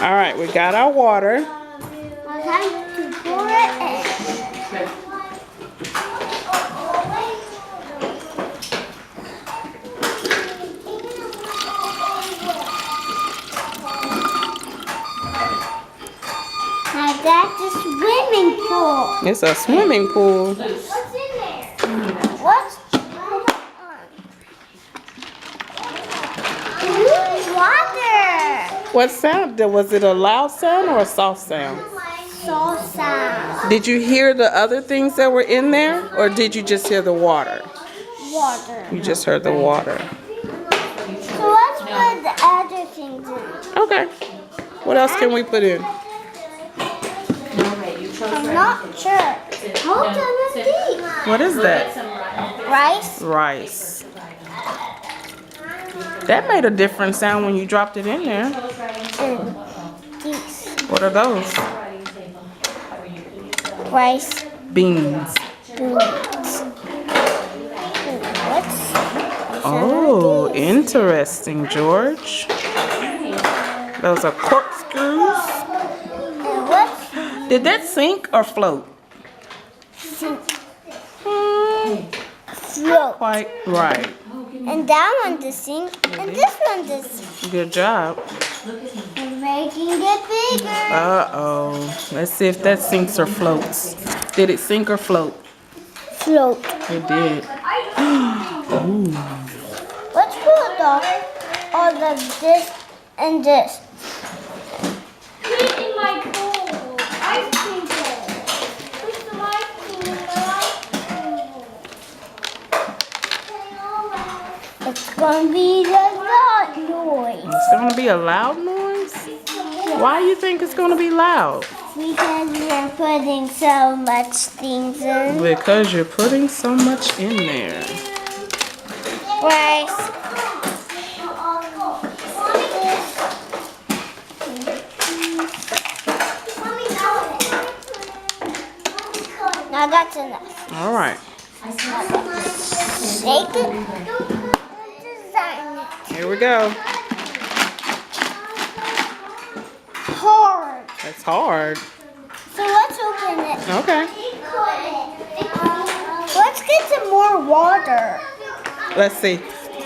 All right, we got our water. I have to pour it in. Now that's a swimming pool. It's a swimming pool. What's in there? What's water? What sound? Was it a loud sound or a soft sound? Salsa. Did you hear the other things that were in there, or did you just hear the water? Water. You just heard the water. So let's put the other things in. Okay. What else can we put in? I'm not sure. Hold on deep. What is that? Rice. Rice. That made a different sound when you dropped it in there. And these. What are those? Rice. Beans. Beans. What's Oh, interesting, George. Those are corkscrews. and what's Did that sink or float? float? Quite right. And that one the sink, and this one the sink. Good job. We're making it bigger. Uh-oh. Let's see if that sinks or floats. Did it sink or float? Float. It did. Ooh. Let's put all of this and this. In my bowl. Ice cream bowl. Put some ice cream in the ice cream bowl. It's gonna be the loud noise. It's gonna be a loud noise? Why do you think it's gonna be loud? Because we're putting so much things in. Because you're putting so much in there. Rice. Now that's enough. All right. Shake it. Design it. Here we go. Hard. That's hard. So let's open it. Okay. Let's get some more water. Let's see.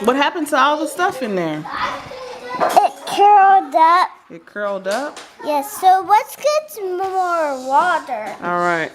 What happened to all the stuff in there? It curled up. It curled up? Yes, so let's get some more water. All right.